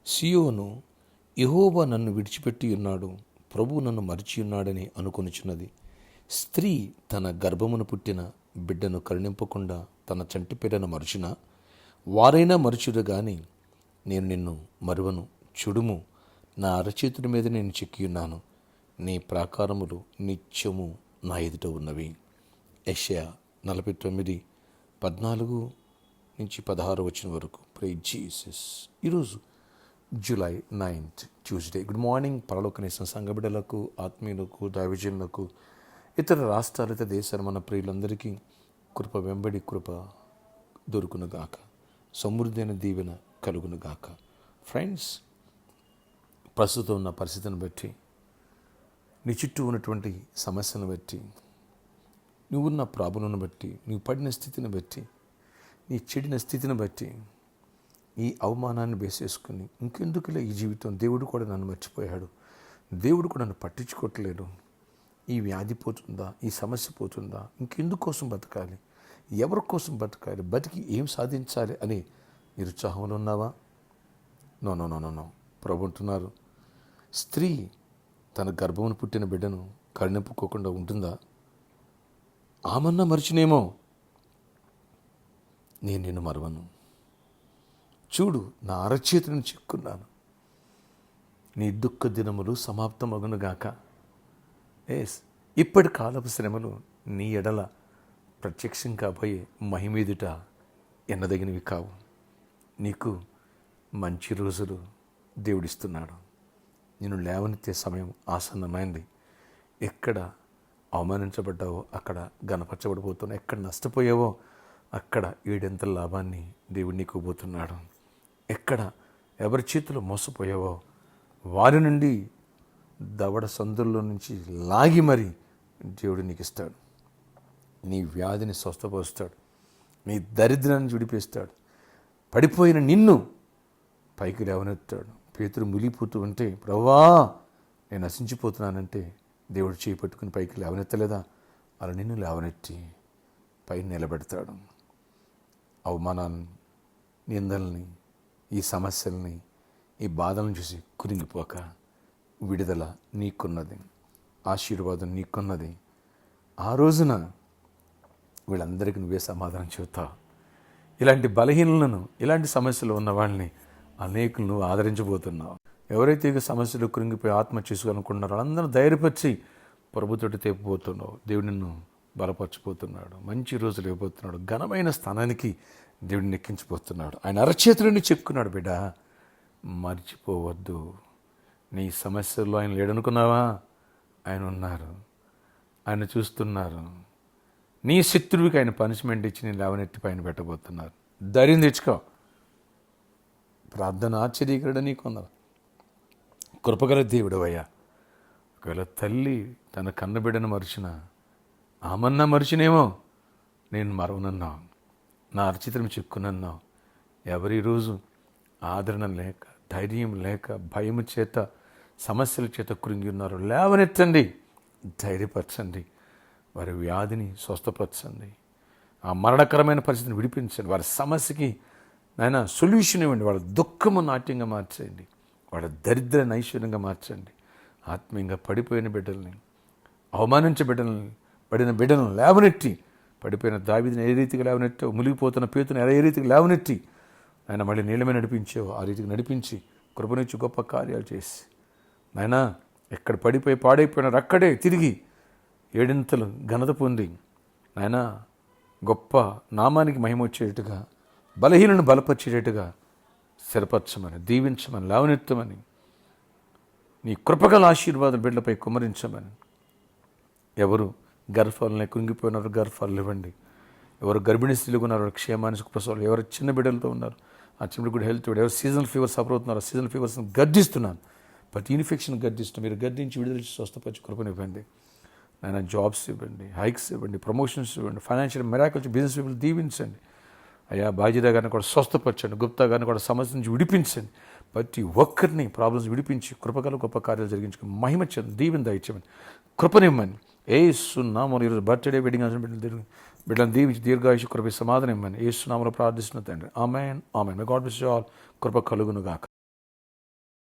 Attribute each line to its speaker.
Speaker 1: సియోను, యెహోవా నన్ను విడిచిపెట్టి ఉన్నాడు, ప్రభువు నన్ను మరిచి ఉన్నాడని అనుకొనుచున్నది. స్త్రీ తన గర్భమును పుట్టిన బిడ్డను కరుణింపకుండా తన చంటి పిల్లను మరుచునా, వారైనా మరుచురు గాని నేను నిన్ను మరువను. చూడుము, నా అరచేతుడి మీద నేను చెక్కియున్నాను, నీ ప్రాకారములు నిత్యము నా ఎదుట ఉన్నవి. యెషయా 49:14-16 వరకు. Praise Jesus. ఈరోజు July 9th Tuesday. Good morning పరలోకనేసిన సంఘబిడ్డలకు, ఆత్మీయులకు, దైవజనులకు, ఇతర రాష్ట్రాలు, ఇతర దేశాలు, మన ప్రియులందరికీ కృప వెంబడి కృప దొరుకునుగాక, సమృద్ధి అయిన దీవెన కలుగునుగాక. ఫ్రెండ్స్, ప్రస్తుతం ఉన్న పరిస్థితిని బట్టి, నీ చుట్టూ ఉన్నటువంటి సమస్యను బట్టి, నువ్వున్న ప్రాబ్లంను బట్టి, నువ్వు పడిన స్థితిని బట్టి, నీ చెడిన స్థితిని బట్టి, ఈ అవమానాన్ని బేసేసుకుని ఇంకెందుకులే ఈ జీవితం, దేవుడు కూడా నన్ను మర్చిపోయాడు, దేవుడు కూడా నన్ను పట్టించుకోవట్లేడు, ఈ వ్యాధి పోతుందా, ఈ సమస్య పోతుందా, ఇంకెందుకోసం బతకాలి, ఎవరి కోసం బతకాలి, బతికి ఏం సాధించాలి అని నిరుత్సాహంలో ఉన్నావా? No no no no no ప్రభు అంటున్నారు, స్త్రీ తన గర్భమును పుట్టిన బిడ్డను కరుణింపుకోకుండా ఉంటుందా? ఆమన్నా మరిచినేమో, నేను నిన్ను మరవను. చూడు, నా అరచేతులను చిక్కున్నాను, నీ దుఃఖ దినములు సమాప్తమగునుగాక. ఇప్పటి కాలపు శ్రమలు నీ ఎడల ప్రత్యక్షం కాబోయే మహిమీదుట ఎన్నదగినవి కావు. నీకు మంచి రోజులు దేవుడిస్తున్నాడు. నేను లేవనెత్తే సమయం ఆసన్నమైంది. ఎక్కడ అవమానించబడ్డావో అక్కడ గణపరచబడిపోతున్నావు, ఎక్కడ నష్టపోయావో అక్కడ 7 లాభాన్ని దేవుడు నీకు ఇవ్వబోతున్నాడు. ఎక్కడ ఎవరి చేతిలో మోసపోయావో వారి నుండి దవడ సందుల్లో నుంచి లాగి మరి దేవుడు నీకు ఇస్తాడు. నీ వ్యాధిని స్వస్థపరుస్తాడు, నీ దరిద్రాన్ని విడిపిస్తాడు, పడిపోయిన నిన్ను పైకి లేవనెత్తాడు. పేతురు మునిగిపోతూ ఉంటే, ప్రభువా నేను నశించిపోతున్నానంటే దేవుడు చేయి పట్టుకుని పైకి లేవనెత్తలేదా? అలా నిన్ను లేవనెత్తి పైన నిలబెడతాడు. అవమానాన్ని, నిందల్ని, ఈ సమస్యల్ని, ఈ బాధలను చూసి కురింగిపోక, విడుదల నీకున్నది, ఆశీర్వాదం నీకున్నది. ఆ రోజున వీళ్ళందరికీ నువ్వే సమాధానం చెబుతావు. ఇలాంటి బలహీనలను, ఇలాంటి సమస్యలు ఉన్న వాళ్ళని అనేకులు నువ్వు ఆదరించబోతున్నావు. ఎవరైతే ఇక సమస్యలు కృంగిపోయి ఆత్మహత్య చేసుకోవాలనుకుంటున్నారో వాళ్ళందరూ ధైర్యపరిచి ప్రభుతోటి తెప్పిపోతున్నావు. దేవుడు నిన్ను బలపరచిపోతున్నాడు, మంచి రోజులు ఇవ్వబోతున్నాడు, ఘనమైన స్థానానికి దేవుడిని ఎక్కించబోతున్నాడు. ఆయన అరచేతులని చెప్పుకున్నాడు, బిడ్డ మర్చిపోవద్దు. నీ సమస్యల్లో ఆయన లేడనుకున్నావా? ఆయన ఉన్నారు, ఆయన చూస్తున్నారు. నీ శత్రువుకి ఆయన పనిష్మెంట్ ఇచ్చి నేను లేవనెత్తి పైన పెట్టబోతున్నారు. ధైర్యం తెచ్చుకో. ప్రార్థన ఆశ్చర్యకరుడు నీకున్నారు. కృపగల దేవుడు అయ్యా. ఒకవేళ తల్లి తన కన్నబిడ్డను మరిచిన, ఆమన్నా మరిచినేమో, నేను మరవనన్నావు, నా అర్చితం చిక్కునన్నావు. ఎవరి రోజు ఆదరణ లేక, ధైర్యం లేక, భయము చేత, సమస్యల చేత కృంగి ఉన్నారు, లేవనెత్తండి, ధైర్యపరచండి, వారి వ్యాధిని స్వస్థపరచండి, ఆ మరణకరమైన పరిస్థితిని విడిపించండి, వారి సమస్యకి నాయన సొల్యూషన్ ఇవ్వండి, వాళ్ళ దుఃఖము నాట్యంగా మార్చండి, వాళ్ళ దరిద్రాన్ని ఐశ్వర్యంగా మార్చండి. ఆత్మీయంగా పడిపోయిన బిడ్డల్ని, పడిన బిడ్డలను లేవనెట్టి, పడిపోయిన దావీదుని ఏ రీతిగా లేవనెట్టావు, మునిగిపోతున్న పేతుని ఏ రీతిగా లేవనెట్టి ఆయన మళ్ళీ నీళ్ళమే నడిపించావు, ఆ రీతికి నడిపించి కృపనిచ్చి గొప్ప కార్యాలు చేసి, నాయన ఎక్కడ పడిపోయి పాడైపోయినారు అక్కడే తిరిగి 7 ఘనత పొంది, నాయన గొప్ప నామానికి మహిమ వచ్చేటట్టుగా, బలహీనను బలపరిచేటట్టుగా స్థిరపరచమని, దీవించమని, లేవనెత్తమని, నీ కృపగల ఆశీర్వాదం బిడ్డలపై కుమ్మరించమని. ఎవరు గర్భాలనే కృంగిపోయినారు, గర్భాలు ఇవ్వండి. ఎవరు గర్భిణీ స్త్రీలు ఉన్నారు, క్షేమానికి ప్రసవాలు. ఎవరు చిన్న బిడ్డలతో ఉన్నారు, ఆ చిన్న కూడా హెల్త్. ఎవరు సీజనల్ ఫీవర్ సఫర్ అవుతున్నారు, సీజనల్ ఫీవర్స్ని గర్దిస్తున్నాను, ప్రతి ఇన్ఫెక్షన్ గర్దిస్తున్నాను. మీరు గర్దించి విడుదల స్వస్థపరిచి కృపనివ్వండి. నాయన జాబ్స్ ఇవ్వండి, హైక్స్ ఇవ్వండి, ప్రమోషన్స్ ఇవ్వండి, ఫైనాన్షియల్ మిరాకిల్స్, బిజినెస్ పీపుల్ దీవించండి. అయ్యా బాజీరా గారిని కూడా స్వస్థపరచండి, గుప్తా గారిని కూడా సమస్య నుంచి విడిపించండి. ప్రతి ఒక్కరిని ప్రాబ్లమ్స్ విడిపించి కృపగల గొప్ప కార్యాలు జరిగించుకుని మహిమ చెంది దీవెన దయచేయమని, కృపనిమ్మని. యేసు నామములో ఈరోజు బర్త్డే వెడ్డింగ్ బిడ్డలను దీవించి దీర్ఘాయుష కృప సమాధానం ఇమ్మని యేసు నామములో ప్రార్థిస్తున్న తండ్రి. ఆమేన్ ఆమేన్. May God bless you all. కృప కలుగునుగాక.